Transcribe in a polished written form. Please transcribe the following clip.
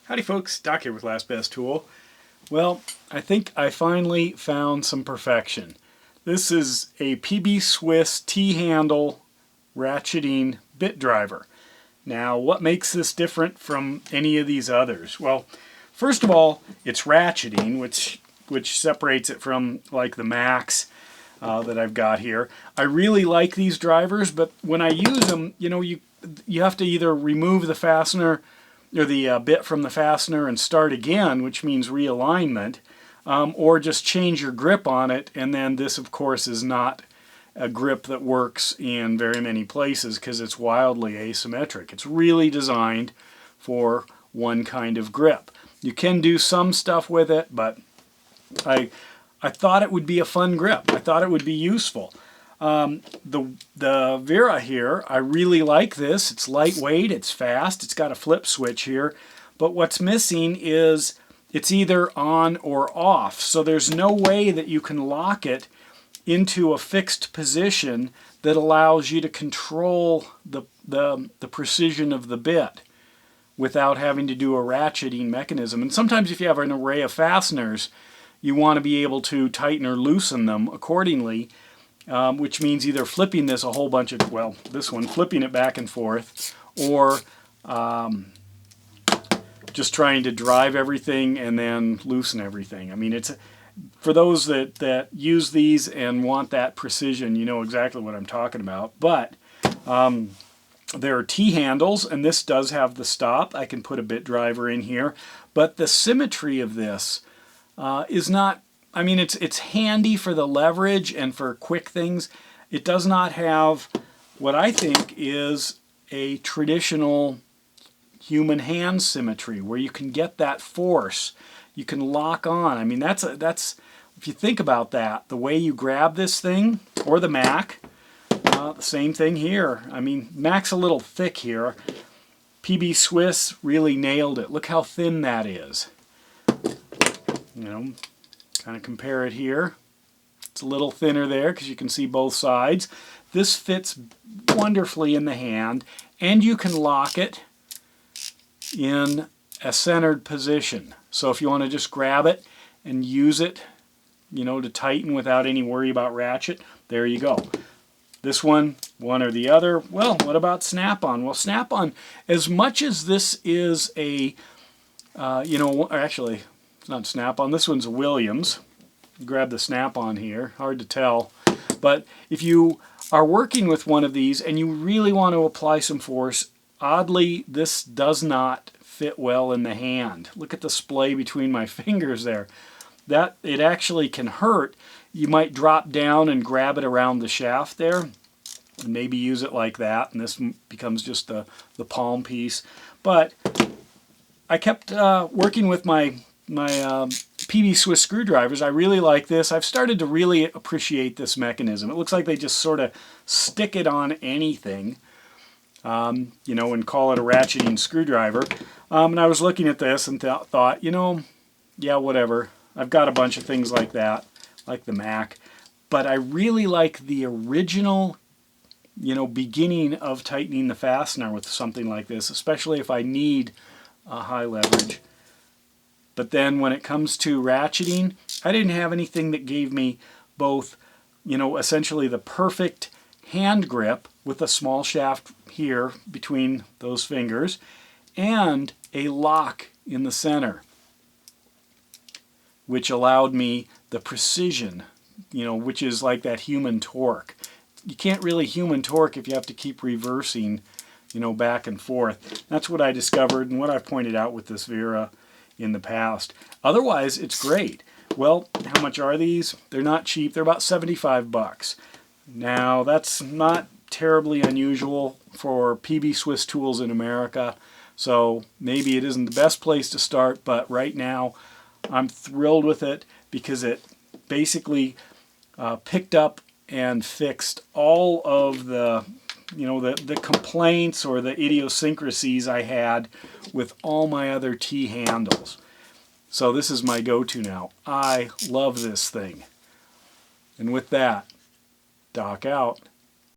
Howdy folks, Doc here with Last Best Tool. Well, I think I finally found some perfection. This is a PB Swiss T-Handle ratcheting bit driver. Now, what makes this different from any of these others? Well, first of all, it's ratcheting, which separates it from like the Max that I've got here. I really like these drivers, but when I use them, you have to either remove the fastener or the bit from the fastener and start again, which means realignment, or just change your grip on it, and then this of course is not a grip that works in very many places because it's wildly asymmetric. It's really designed for one kind of grip. You can do some stuff with it, but I thought it would be a fun grip. I thought it would be useful. The Vera here, I really like this. It's lightweight, it's fast, it's got a flip switch here, but what's missing is it's either on or off. So there's no way that you can lock it into a fixed position that allows you to control the precision of the bit without having to do a ratcheting mechanism. And sometimes if you have an array of fasteners, you want to be able to tighten or loosen them accordingly. Which means either flipping this a whole bunch of, well, this one, flipping it back and forth, or just trying to drive everything and then loosen everything. I mean, it's for those that use these and want that precision, you know exactly what I'm talking about. But there are T-handles, and this does have the stop. I can put a bit driver in here, but the symmetry of this is not, I mean, it's handy for the leverage and for quick things. It does not have what I think is a traditional human hand symmetry where you can get that force. You can lock on. I mean, that's if you think about that, the way you grab this thing, or the Mac, the same thing here. I mean, Mac's a little thick here. PB Swiss really nailed it. Look how thin that is. You know, kind of compare it here. It's a little thinner there because you can see both sides. This fits wonderfully in the hand, and you can lock it in a centered position. So if you want to just grab it and use it, you know, to tighten without any worry about ratchet, there you go. This one or the other. Well, what about Snap-on? Well, Snap-on, as much as this is a, actually, it's not Snap-on. This one's a Williams. Grab the Snap-on here. Hard to tell. But if you are working with one of these and you really want to apply some force, oddly, this does not fit well in the hand. Look at the splay between my fingers there. That it actually can hurt. You might drop down and grab it around the shaft there and maybe use it like that, and this becomes just the palm piece. But I kept working with my PB Swiss screwdrivers. I really like this. I've started to really appreciate this mechanism. It looks like they just sort of stick it on anything, you know, and call it a ratcheting screwdriver. And I was looking at this and thought, you know, yeah, whatever. I've got a bunch of things like that, like the Mac. But I really like the original, you know, beginning of tightening the fastener with something like this, especially if I need a high leverage. But then when it comes to ratcheting, I didn't have anything that gave me both, you know, essentially the perfect hand grip with a small shaft here between those fingers and a lock in the center, which allowed me the precision, you know, which is like that human torque. You can't really human torque if you have to keep reversing, you know, back and forth. That's what I discovered and what I've pointed out with this Vera in the past. Otherwise, it's great. Well, how much are these? They're not cheap. They're about 75 bucks. Now, that's not terribly unusual for PB Swiss tools in America, so maybe it isn't the best place to start, but right now I'm thrilled with it because it basically picked up and fixed all of the, you know, the complaints or the idiosyncrasies I had with all my other T-handles. So this is my go-to now. I love this thing. And with that, Doc out.